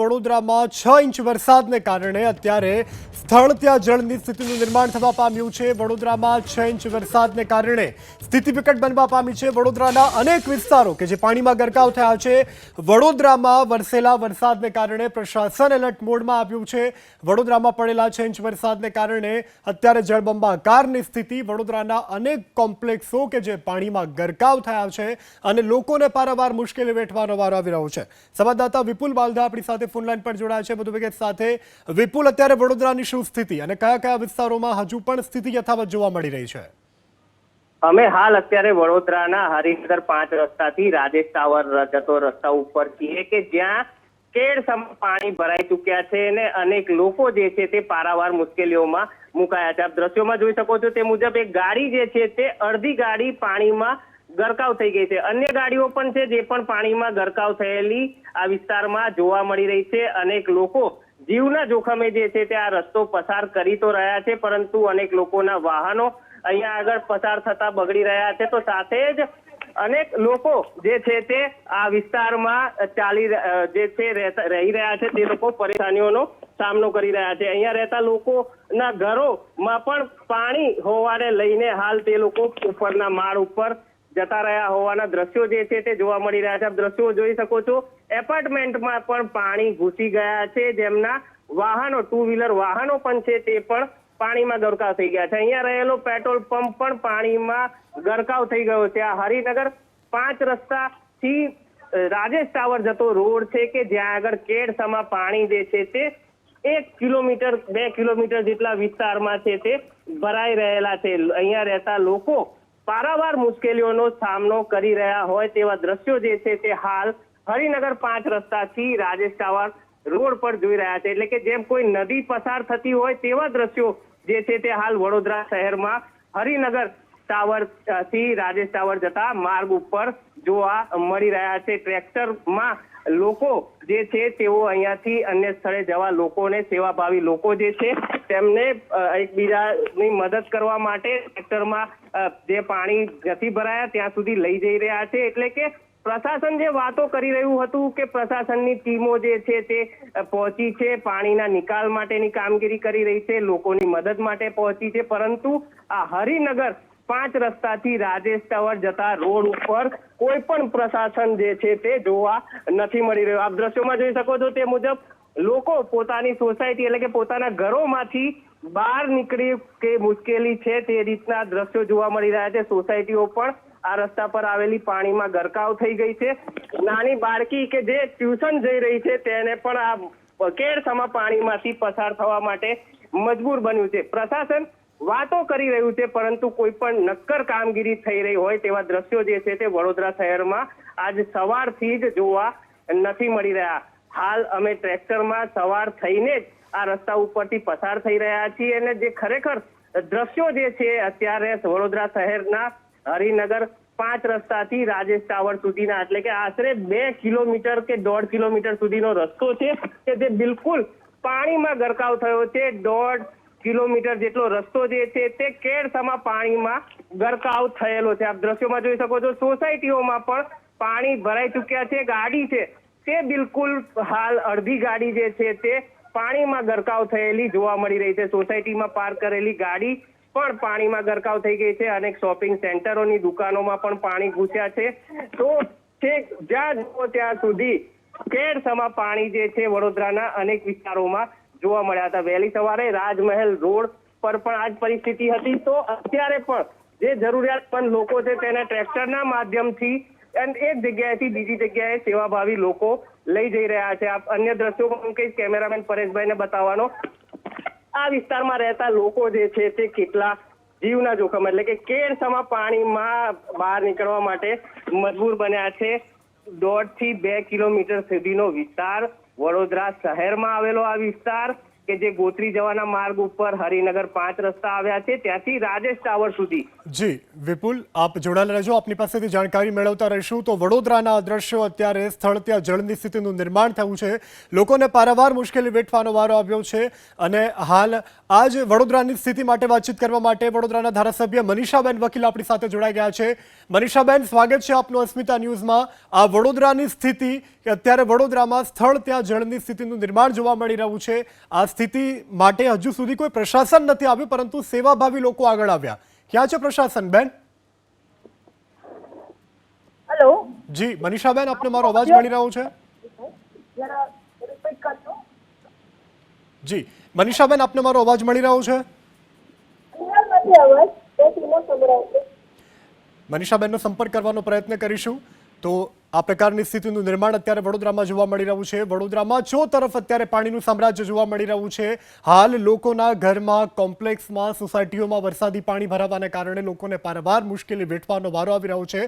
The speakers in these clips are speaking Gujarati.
વડોદરામાં 6 ઇંચ વરસાદને કારણે અત્યારે સ્થળ ત્યાં જળની સ્થિતિનું નિર્માણ થવા પામ્યું છે। વડોદરામાં 6 ઇંચ વરસાદને કારણે સ્થિતિ વિકટ બનવા પામી છે। વડોદરાના અનેક વિસ્તારો કે જે પાણીમાં ગરકાવ થયા છે। વડોદરામાં વરસેલા વરસાદને કારણે પ્રશાસન એલર્ટ મોડમાં આવ્યું છે। વડોદરામાં પડેલા 6 ઇંચ વરસાદને કારણે અત્યારે જળબંબાકારની સ્થિતિ। વડોદરાના અનેક કોમ્પ્લેક્સો કે જે પાણીમાં ગરકાવ થયા છે અને લોકોને પારાવાર મુશ્કેલી વેઠવાનો વારો આવી રહ્યો છે। સંવાદદાતા વિપુલ બાલદા આપણી સાથે ફોનલાઈન પર જોડાયા છે વધુ વિગત સાથે। વિપુલ, અત્યારે વડોદરાની શું સ્થિતિ અને કયા કયા વિસ્તારોમાં હજુ પણ સ્થિતિ યથાવત જોવા મળી રહી છે? અમે હાલ અત્યારે વડોદરાના હરિનગર 5 રસ્તાથી રાજેશ ટાવર જતો રસ્તા ઉપર છીએ કે જ્યાં કેડસમ પાણી ભરાઈ ચૂક્યા છે અને અનેક લોકો જે છે તે પારાવાર મુશ્કેલીઓમાં મુકાયા છે। આપ દ્રશ્યોમાં જોઈ શકો છો તે મુજબ એક ગાડી જે છે તે અડધી ગાડી પાણીમાં ગરકાવ થઈ ગઈ છે। અન્ય ગાડીઓ પણ છે જે પણ પાણીમાં ગરકાવ થયેલી આ વિસ્તારમાં જોવા મળી રહી છે। અનેક લોકો જીવના જોખમે જે છે તે આ રસ્તો પસાર કરી તો રહ્યા છે, પરંતુ અનેક લોકોના વાહનો અહીંયા આગળ પસાર થતા બગડી રહ્યા છે। તો સાથે જ અનેક લોકો જે છે તે આ વિસ્તારમાં રહી રહ્યા છે તે લોકો પરેશાનીઓનો સામનો કરી રહ્યા છે। અહીંયા રહેતા લોકોના ઘરોમાં પણ પાણી હોવાને લઈને હાલ તે લોકો ઉપરના માળ ઉપર જતા રહ્યા હોવાના દ્રશ્યો જે છે તે જોવા મળી રહ્યા છે। આપ દ્રશ્યો જોઈ શકો છો, એપાર્ટમેન્ટમાં પણ પાણી ઘૂસી ગયા છે। જેમના વાહનો, 2 વ્હીલર વાહનો પણ છે તે પણ પાણીમાં ગરકાવ થઈ ગયા છે। અહીંયા રહેલો પેટ્રોલ પંપ પણ પાણીમાં ગરકાવ થઈ ગયો છે। આ હરિનગર 5 રસ્તાથી રાજેશ ટાવર જતો રોડ છે કે જ્યાં આગળ કેડસમા પાણી જે છે તે 1 કિલોમીટર 2 કિલોમીટર જેટલા વિસ્તારમાં છે તે ભરાઈ રહેલા છે। અહીંયા રહેતા લોકો પારાવાર મુશ્કેલીઓનો સામનો કરી રહ્યા હોય તેવા દ્રશ્યો જે છે તે હાલ હરિનગર 5 રસ્તાથી રાજેશ ટાવર રોડ પર જોઈ રહ્યા છે। એટલે કે જેમ કોઈ નદી પસાર થતી હોય તેવા દ્રશ્યો જે છે તે હાલ વડોદરા શહેરમાં હરિનગર ટાવર થી રાજેશ ટાવર જતા માર્ગ ઉપર જોવા મળી રહ્યા છે। ટ્રેક્ટરમાં લોકો જે છે તેઓ અહીંયાથી અન્ય સ્થળે જવા લોકોને, સેવાભાવી લોકો જે છે તેમને એકબીજાની મદદ કરવા માટે ટ્રેક્ટરમાં જે પાણી નથી ભરાયા ત્યાં સુધી લઈ જઈ રહ્યા છે। એટલે કે પ્રશાસન જે વાતો કરી રહ્યું હતું કે પ્રશાસનની ટીમો જે છે તે પહોંચી છે, પાણીના નિકાલ માટેની કામગીરી કરી રહી છે, લોકોની મદદ માટે પહોંચી છે, પરંતુ આ હરિનગર 5 રસ્તાથી રાજેશ ટાવર જતા રોડ ઉપર કોઈ પણ પ્રશાસન જે છે તે જોવા નથી મળી રહ્યું। આપ દ્રશ્યોમાં જોઈ શકો છો તે મુજબ લોકો પોતાની સોસાયટી એટલે કે પોતાના ઘરોમાંથી બહાર નીકળી કે મુશ્કેલી છે તે રીતના દ્રશ્યો જોવા મળી રહ્યા છે। સોસાયટીઓ પણ આ રસ્તા પર આવેલી પાણીમાં ગરકાવ થઈ ગઈ છે। નાની બાળકી કે જે ટ્યુશન જઈ રહી છે તેને પણ આ કેડસમા પાણીમાંથી પસાર થવા માટે મજબૂર બન્યું છે। પ્રશાસન વાતો કરી રહ્યું છે પરંતુ કોઈ પણ નક્કર કામગીરી થઈ રહી હોય તેવા દ્રશ્યો જે છે તે વડોદરા શહેરમાં આજ સવારથી જ જોવા નથી મળી રહ્યા। હાલ અમે ટ્રેક્ટરમાં સવાર થઈને જ આ રસ્તા ઉપરથી પસાર થઈ રહ્યા છીએ અને જે ખરેખર દ્રશ્યો જે છે અત્યારે વડોદરા શહેરના હરિનગર 5 રસ્તાથી રાજેશ ટાવર સુધીના એટલે કે આશરે 2 કિલોમીટર કે 1.5 કિલોમીટર સુધીનો રસ્તો છે કે જે બિલકુલ પાણીમાં ગરકાવ થયો છે। 1.5 કિલોમીટર જેટલો રસ્તો જે છે તે કેડસમા પાણીમાં ગરકાવ થયેલો છે। આપ દ્રશ્યોમાં જોઈ શકો છો, સોસાયટીઓમાં પણ પાણી ભરાઈ ચૂક્યા છે। ગાડી છે તે બિલકુલ હાલ અડધી ગાડી જે છે તે પાણીમાં ગરકાવ થયેલી જોવા મળી રહી છે। સોસાયટીમાં પાર્ક કરેલી ગાડી પણ પાણીમાં ગરકાવ થઈ ગઈ છે। અનેક શોપિંગ સેન્ટરોની દુકાનોમાં પણ પાણી ઘૂસ્યા છે। તો જ્યાં જુઓ ત્યાં સુધી કેડસમા પાણી જે છે વડોદરાના અનેક વિસ્તારોમાં જોવા મળ્યા હતા। વહેલી સવારે રાજમહેલ રોડ પર પણ આ જ પરિસ્થિતિ હતી। તો અત્યારે પણ જે જરૂરિયાતમંદ લોકો છે તેને ટ્રેક્ટરના માધ્યમથી એક જગ્યાએથી બીજી જગ્યાએ સેવાભાવી લોકો લઈ જઈ રહ્યા છે। આપ અન્ય દ્રશ્યો હું કહીશ કેમેરામેન પરેશભાઈને બતાવવાનો। આ વિસ્તારમાં રહેતા લોકો જે છે તે કેટલા જીવના જોખમ એટલે કે કેડસમા પાણીમાં બહાર નીકળવા માટે મજબૂર બન્યા છે। 1.5 થી 2 કિલોમીટર સુધીનો વિસ્તાર વડોદરા શહેરમાં આવેલો આ વિસ્તાર કે જે ગોત્રી જવાના માર્ગ ઉપર હરિનગર 5 રસ્તા આવ્યા છે ત્યાંથી રાજેશ ટાવર સુધી. જી વિપુલ, આપ જોડાયેલા રહેજો, આપની પાસેથી જાણકારી મેળવતા રહીશું. તો વડોદરાના દ્રશ્યો, અત્યારે સ્થળ ત્યાં જળની સ્થિતિનું નિર્માણ થયું છે, લોકોને પારાવાર મુશ્કેલી વેઠવાનો વારો આવ્યો છે. અને હાલ આ જ વડોદરાની સ્થિતિ માટે વાતચીત કરવા માટે વડોદરાના ધારાસભ્ય મનીષાબેન વકીલ આપણી સાથે જોડાઈ ગયા છે. મનીષાબેન, સ્વાગત છે આપનું અસ્મિતા ન્યૂઝમાં. આ વડોદરાની સ્થિતિ, અત્યારે વડોદરામાં સ્થળ ત્યાં જળની સ્થિતિનું નિર્માણ જોવા મળી રહ્યું છે. આ સ્થિતિ માટે હજુ સુધી કોઈ પ્રશાસન નથી આવ્યું, પરંતુ સેવાભાવી લોકો આગળ આવ્યા. ક્યાં છે પ્રશાસન બેન? હેલો જી મનીષાબેન, આપને મારો અવાજ મળી રહ્યો છે? જી મનીષાબેન, આપને મારો અવાજ મળી રહ્યો છે? મનીષાબેનનો સંપર્ક કરવાનો પ્રયત્ન કરીશું. તો આ પ્રકારની સ્થિતિનું નિર્માણ અત્યારે વડોદરામાં જોવા મળી રહ્યું છે. વડોદરામાં ચો તરફ અત્યારે પાણીનું સામ્રાજ્ય જોવા મળી રહ્યું છે. હાલ લોકોના ઘરમાં, કોમ્પ્લેક્સમાં, સોસાયટીઓમાં વરસાદી પાણી ભરાવાને કારણે લોકોને પારાવાર મુશ્કેલી વેઠવાનો વારો આવી રહ્યો છે.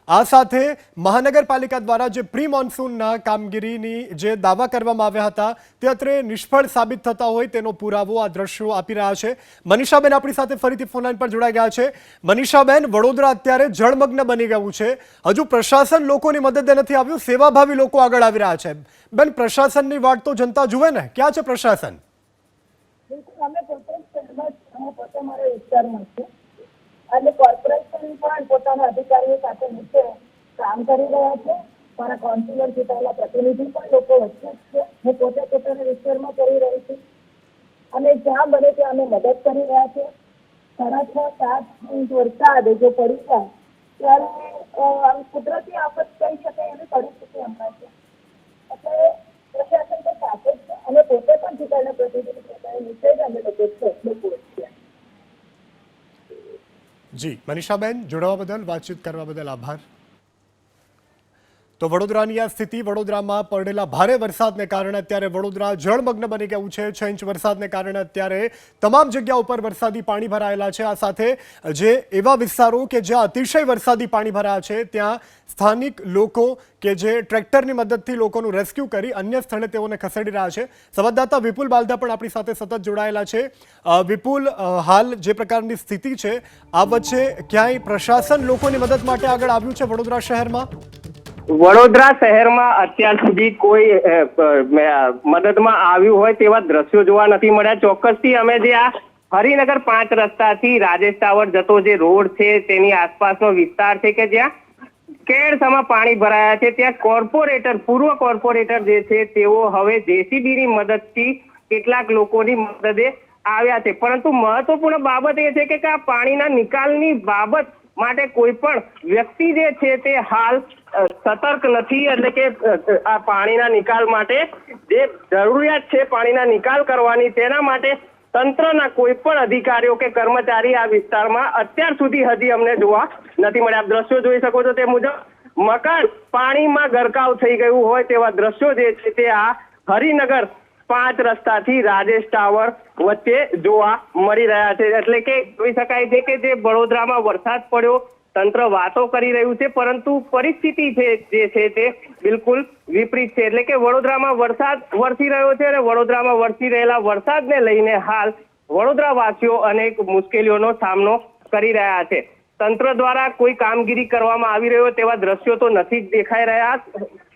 આ સાથે મહાનગરપાલિકા દ્વારા જે પ્રી મોન્સૂનના કામગીરીની જે દાવા કરવામાં આવ્યા હતા તે અત્રે નિષ્ફળ સાબિત થતા હોય તેનો પુરાવો આ દ્રશ્યો આપી રહ્યા છે. મનીષાબેન આપણી સાથે ફરીથી ફોન લાઈન પર જોડાઈ ગયા છે. મનીષાબેન, વડોદરા અત્યારે જળમગ્ન બની ગયું છે. હજુ પ્રશાસન લોકોની મદદે નથી આવ્યું, સેવાભાવી લોકો આગળ આવી રહ્યા છે. બેન, પ્રશાસનની વાટ તો જનતા જુએ ને, ક્યાં છે પ્રશાસન? કોર્પોરેશન પણ પોતાના અધિકારીઓ સાથે નીચે કામ કરી રહ્યા છે. મારા કાઉન્સિલર ચૂંટાયેલા પ્રતિનિધિ પણ લોકો વચ્ચે છે. હું પોતે પોતાના વિસ્તારમાં કરી રહી છું અને જ્યાં બને ત્યાં અમે મદદ કરી રહ્યા છે. 6.5-7 ઇંચ વરસાદ જો પડી જાય ત્યારે કુદરતી આફત કહી શકાય એવી પરિસ્થિતિ હમણાં છે. એટલે પ્રશાસન તો સાથે જ છે અને પોતે પણ ચૂંટાયેલા પ્રતિનિધિ પોતાની નીચે જ અમે લોકો છે. જી મનીષાબેન, જોડાવા બદલ, વાતચીત કરવા બદલ આભાર. તો વડોદરાની આ સ્થિતિ, વડોદરામાં પડેલા ભારે વરસાદને કારણે અત્યારે વડોદરા જળમગ્ન બની ગયું છે. 6 ઇંચ વરસાદને કારણે અત્યારે તમામ જગ્યા ઉપર વરસાદી પાણી ભરાયેલા છે. આ સાથે જે એવા વિસ્તારો કે જ્યાં અતિશય વરસાદી પાણી ભરાયા છે ત્યાં સ્થાનિક લોકો કે જે ટ્રેક્ટરની મદદથી લોકોનું રેસ્ક્યુ કરી અન્ય સ્થળે તેઓને ખસેડી રહ્યા છે. સંવાદદાતા વિપુલ બાલદા પણ આપણી સાથે સતત જોડાયેલા છે. વિપુલ, હાલ જે પ્રકારની સ્થિતિ છે આ વચ્ચે ક્યાંય પ્રશાસન લોકોની મદદ માટે આગળ આવ્યું છે વડોદરા શહેરમાં? વડોદરા શહેરમાં અત્યાર સુધી કોઈ મદદમાં આવ્યું હોય તેવા દ્રશ્યો જોવા નથી મળ્યા. ચોક્કસથી અમે જે આ હરિનગર 5 રસ્તાથી રાજેશ ટાવર જતો જે રોડ છે તેની આસપાસનો વિસ્તાર છે કે જ્યાં કેળસમાં પાણી ભરાયા છે, ત્યાં પૂર્વ કોર્પોરેટર જે છે તેઓ હવે જેસીબીની મદદથી કેટલાક લોકોની મદદે આવ્યા છે. પરંતુ મહત્વપૂર્ણ બાબત એ છે કે આ પાણીના નિકાલની બાબત માટે કોઈ પણ વ્યક્તિ જે છે તે હાલ સતર્ક નથી. એટલે કે આ પાણીના નિકાલ માટે જે જરૂરિયાત છે પાણીના નિકાલ કરવાની, તેના માટે તંત્રના કોઈ પણ અધિકારીઓ કે કર્મચારી આ વિસ્તારમાં અત્યાર સુધી હજી અમને જોવા નથી મળ્યા. આપ દ્રશ્યો જોઈ શકો છો તે મુજબ મકાન પાણીમાં ગરકાવ થઈ ગયું હોય તેવા દ્રશ્યો જે છે તે આ હરિનગર 5 રસ્તાથી રાજેશ ટાવર વચ્ચે જોવા મળી રહ્યા છે. એટલે કે જોઈ શકાય છે કે જે વડોદરામાં વરસાદ પડ્યો, તંત્ર વાતો કરી રહ્યું છે, પરંતુ પરિસ્થિતિ જે છે તે બિલકુલ વિપરીત છે. એટલે કે વડોદરામાં વરસાદ વરસી રહ્યો છે અને વડોદરામાં વરસી રહેલા વરસાદને લઈને હાલ વડોદરાવાસીઓ અનેક મુશ્કેલીઓનો સામનો કરી રહ્યા છે. તંત્ર દ્વારા કોઈ કામગીરી કરવામાં આવી રહ્યો તેવા દ્રશ્યો તો નથી જ દેખાઈ રહ્યા.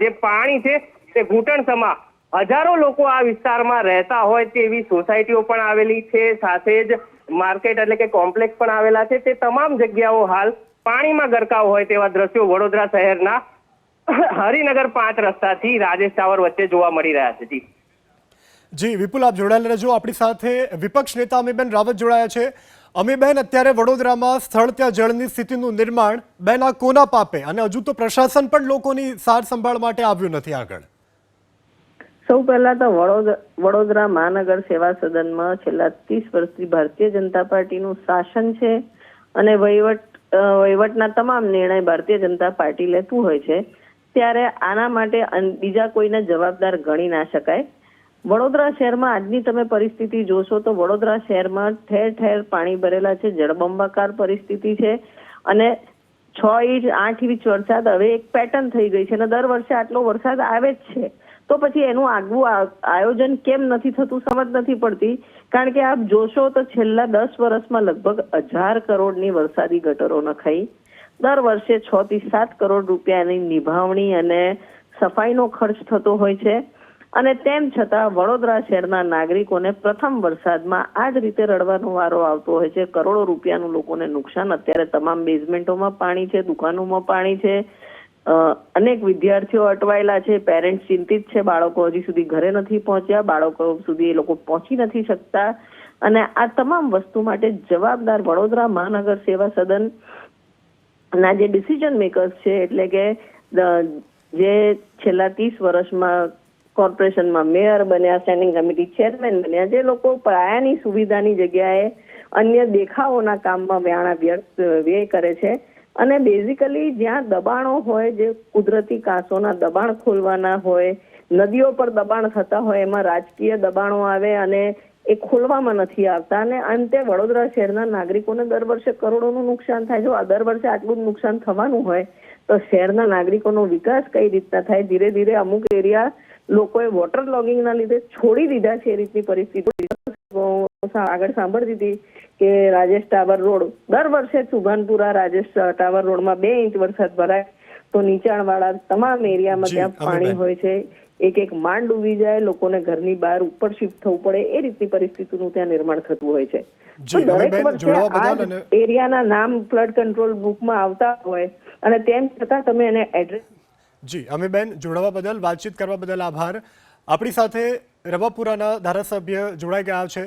જે પાણી છે તે ઘૂંટણસમા હજારો લોકો આ વિસ્તારમાં રહેતા હોય તેવી સોસાયટીઓ પણ આવેલી છે, સાથે જ માર્કેટ એટલે કે કોમ્પ્લેક્સ પણ આવેલા છે. તે તમામ જગ્યાઓ હાલ પાણીમાં ગરકાવ હોય તેવા દ્રશ્યો વડોદરા શહેરના હરિનગર 5 રસ્તાથી રાજેશ ટાવર વચ્ચે જોવા મળી રહ્યા છે. જી વિપુલ, આપ જોડાયેલા રહેજો. આપણી સાથે વિપક્ષ નેતા અમીબેન રાવત જોડાયા છે. અમીબેન, અત્યારે વડોદરામાં સ્થળ ત્યાં જળની સ્થિતિનું નિર્માણ બેન આ કોના પાપે, અને હજુ તો પ્રશાસન પણ લોકોની સાર સંભાળ માટે આવ્યું નથી આગળ? સૌ પહેલા તો વડોદરા મહાનગર સેવા સદનમાં છેલ્લા 30 વર્ષથી ભારતીય જનતા પાર્ટીનું શાસન છે અને વહીવટના તમામ નિર્ણય ભારતીય જનતા પાર્ટી લેતું હોય છે. ત્યારે આના માટે બીજા કોઈને જવાબદાર ગણી ના શકાય. વડોદરા શહેરમાં આજની તમે પરિસ્થિતિ જોશો તો વડોદરા શહેરમાં ઠેર ઠેર પાણી ભરેલા છે, જળબંબાકાર પરિસ્થિતિ છે અને 6 ઇંચ 8 ઇંચ વરસાદ હવે એક પેટર્ન થઈ ગઈ છે અને દર વર્ષે આટલો વરસાદ આવે જ છે. તો પછી એનું આગવું આયોજન કેમ નથી થતું સમજ નથી પડતી. કારણ કે આપ જોશો તો છેલ્લા 10 વર્ષમાં લગભગ 1000 કરોડની વરસાદી ગટરો નખાઈ. દર વર્ષે 6 થી 7 કરોડ રૂપિયાની નિભાવણી અને સફાઈનો ખર્ચ થતો હોય છે. અને તેમ છતાં વડોદરા શહેરના નાગરિકોને પ્રથમ વરસાદમાં આ જ રીતે રડવાનો વારો આવતો હોય છે. કરોડો રૂપિયાનું લોકોને નુકસાન. અત્યારે તમામ બેઝમેન્ટોમાં પાણી છે, દુકાનોમાં પાણી છે, અનેક વિદ્યાર્થીઓ અટવાયેલા છે, પેરેન્ટ્સ ચિંતિત છે, બાળકો હજી સુધી ઘરે નથી પહોંચ્યા, બાળકો સુધી એ લોકો પહોંચી નથી શકતા. અને આ તમામ વસ્તુ માટે જવાબદાર વડોદરા મહાનગર સેવા સદન ના જે ડિસિઝન મેકર્સ છે, એટલે કે જે છેલ્લા 30 વર્ષમાં કોર્પોરેશનમાં મેયર બન્યા, સ્ટેન્ડિંગ કમિટી ચેરમેન બન્યા, જે લોકો પાયાની સુવિધાની જગ્યાએ અન્ય દેખાવોના કામમાં વ્યય કરે છે. અને બેઝિકલી જ્યાં દબાણો હોય, જે કુદરતી કાંસોના દબાણ ખોલવાના હોય, નદીઓ પર દબાણ થતા હોય, એમાં રાજકીય દબાણો આવે અને એ ખોલવામાં નથી આવતા. અને અંતે વડોદરા શહેરના નાગરિકોને દર વર્ષે કરોડોનું નુકસાન થાય. જો આ દર વર્ષે આટલું જ નુકસાન થવાનું હોય તો શહેરના નાગરિકોનો વિકાસ કઈ રીતના થાય? ધીરે ધીરે અમુક એરિયા લોકોએ વોટર લોગિંગના લીધે છોડી દીધા છે. એ રીતની પરિસ્થિતિ આગળ સાંભળતી હતી કે રાજેશ ટાવર રોડ, દર વર્ષે સુભાનપુરા રાજેશ ટાવર રોડમાં 2 ઇંચ વરસાદ ભરાય તો નીચાણવાળા તમામ એરિયામાં ત્યાં પાણી હોય છે. એક માંડ ડૂબી જાય, લોકોને ઘરની બહાર ઉપર શિફ્ટ થવું પડે. એ રીતની પરિસ્થિતિનું ત્યાં નિર્માણ થતું હોય છે. દરેક વર્ષે આ એરિયાના નામ ફ્લડ કંટ્રોલ બુકમાં આવતા હોય અને તેમ છતાં તમે એને એડ્રેસ. જી અમીબેન, જોડાવા બદલ, વાતચીત કરવા બદલ આભાર. આપણી સાથે રવાપુરાના ધારાસભ્ય જોડાઈ ગયા છે.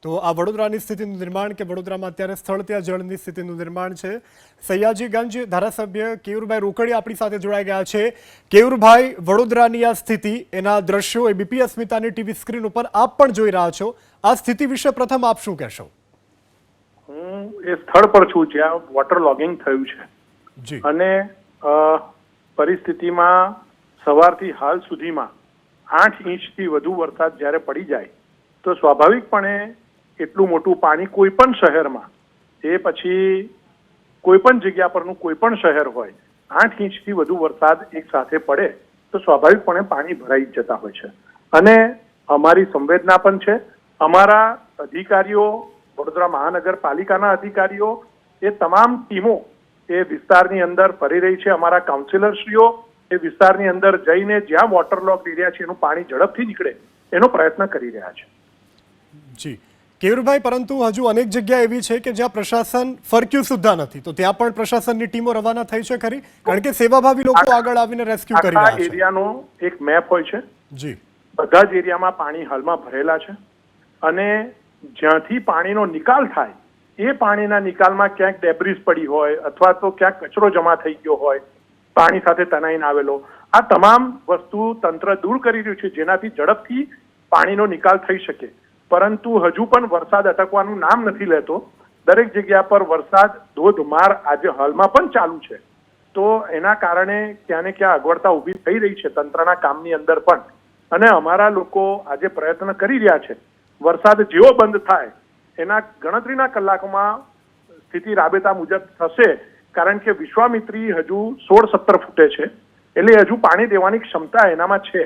તો આ વડોદરાની સ્થિતિનું નિર્માણ કે વડોદરામાં અત્યારે સ્થળ ત્યાં જળની સ્થિતિનું નિર્માણ છે. સયાજીગંજ ધારાસભ્ય કેયુરભાઈ રોકડિયા આપણી સાથે જોડાઈ ગયા છે. કેયુરભાઈ, વડોદરાની આ સ્થિતિ, એના દ્રશ્યો એબીપી અસ્મિતાની ટીવી સ્ક્રીન ઉપર આપ પણ જોઈ રહ્યા છો. આ સ્થિતિ વિશે પ્રથમ આપ શું કહેશો? હું એ સ્થળ પર છું જ્યાં વોટર લોગિંગ થયું છે. જી. અને પરિસ્થિતિમાં સવારથી હાલ સુધીમાં 8 ઇંચથી વધુ વરસાદ જ્યારે પડી જાય તો સ્વાભાવિકપણે એટલું મોટું પાણી કોઈ પણ શહેરમાં, એ પછી કોઈ પણ જગ્યા પરનું કોઈ પણ શહેર હોય, 8 ઇંચથી વધુ વરસાદ એક સાથે પડે તો સ્વાભાવિકપણે પાણી ભરાઈ જતા હોય છે. અને અમારી સંવેદના પણ છે. અમારા અધિકારીઓ, વડોદરા મહાનગરપાલિકાના અધિકારીઓ, એ તમામ ટીમો એ વિસ્તારની અંદર ફરી રહી છે. અમારા કાઉન્સિલરશ્રીઓ એ વિસ્તારની અંદર જઈને જ્યાં વોટર લોક એરિયા છે એનું પાણી ઝડપથી નીકળે એનો પ્રયત્ન કરી રહ્યા છે. જી કેયુરભાઈ, પરંતુ હજુ અનેક જગ્યા એવી છે કે જ્યાં પ્રશાસન ફરક્યું સુદ્ધા નથી, તો ત્યાં પણ પ્રશાસનની ટીમો રવાના થઈ છે ખરી? કારણ કે સેવાભાવી લોકો આગળ આવીને રેસ્ક્યુ કરી રહ્યા છે. એરિયાનો એક મેપ હોય છે. જી. બધા જ એરિયામાં પાણી હાલમાં ભરેલા છે અને જ્યાંથી પાણીનો નિકાલ થાય એ પાણીના નિકાલમાં ક્યાંક ડેબ્રીઝ પડી હોય અથવા તો ક્યાંક કચરો જમા થઈ ગયો હોય, પાણી સાથે તણાઈને આવેલો, આ તમામ વસ્તુ તંત્ર દૂર કરી રહ્યું છે જેનાથી ઝડપથી પાણીનો નિકાલ થઈ શકે. પરંતુ હજુ પણ વરસાદ અટકવાનું નામ નથી લેતો. દરેક જગ્યા પર વરસાદ ધોધમાર આજે હાલમાં પણ ચાલુ છે. તો એના કારણે ક્યાં ને ક્યાં અગવડતા ઊભી થઈ રહી છે તંત્રના કામની અંદર પણ. અને અમારા લોકો આજે પ્રયત્ન કરી રહ્યા છે. વરસાદ જેવો બંધ થાય એના ગણતરીના કલાકોમાં સ્થિતિ રાબેતા મુજબ થશે. કારણ કે વિશ્વામિત્રી હજુ 16-17 ફૂટે છે, એટલે હજુ પાણી દેવાની ક્ષમતા એનામાં છે.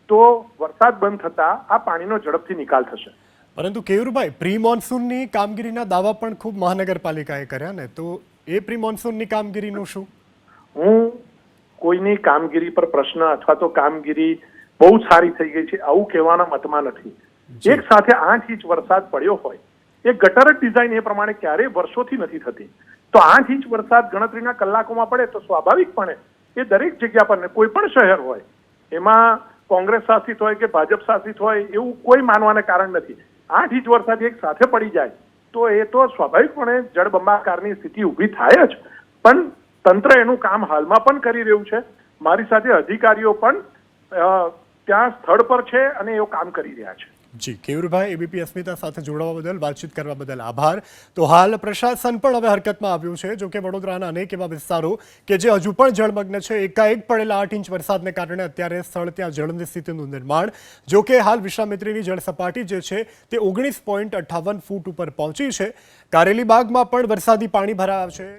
તો વરસાદ બંધ થતા આ પાણીનો ઝડપથી નિકાલ થશે. પરંતુ કેયુરભાઈ, પ્રી મોન્સૂનની કામગીરીના દાવા પણ ખૂબ મહાનગરપાલિકાએ કર્યા ને, તો એ પ્રી મોન્સૂનની કામગીરીનું શું? હું કોઈની કામગીરી પર પ્રશ્ન અથવા તો કામગીરી બહુ સારી થઈ ગઈ છે આવું કહેવાના મતમાં નથી. એક સાથે 8 ઇંચ વરસાદ પડ્યો હોય, એ ગટર ડિઝાઇન એ પ્રમાણે ક્યારેય વર્ષોથી નથી થતી. તો 8 ઇંચ વરસાદ ગણતરીના કલાકોમાં પડે તો સ્વાભાવિકપણે એ દરેક જગ્યા પર, કોઈ પણ શહેર હોય, એમાં કોંગ્રેસ શાસિત હોય કે ભાજપ શાસિત હોય એવું કોઈ માનવાને કારણ નથી. 8 ઇંચ વરસાદ એક સાથે પડી જાય તો એ તો સ્વાભાવિકપણે જળબંબાકારની સ્થિતિ ઊભી થાય જ. પણ તંત્ર એનું કામ હાલમાં પણ કરી રહ્યું છે. મારી સાથે અધિકારીઓ પણ ત્યાં સ્થળ પર છે અને એઓ કામ કરી રહ્યા છે. જી કેયુરભાઈ, એબીપી અસ્મિતા સાથે જોડાવા બદલ, વાતચીત કરવા બદલ આભાર. તો હાલ પ્રશાસન પણ હવે હરકતમાં આવ્યું છે. જો કે વડોદરાના અનેક એવા વિસ્તારો કે જે હજુ પણ જળમગ્ન છે, એકાએક પડેલા 8 ઇંચ વરસાદને કારણે અત્યારે સ્થળ ત્યાં જળની સ્થિતિનું નિર્માણ. જો કે હાલ વિશ્વામિત્રીની જળ સપાટી જે છે તે 19.58 ફૂટ ઉપર પહોંચી છે. કારેલીબાગમાં પણ વરસાદી પાણી ભરાયા છે.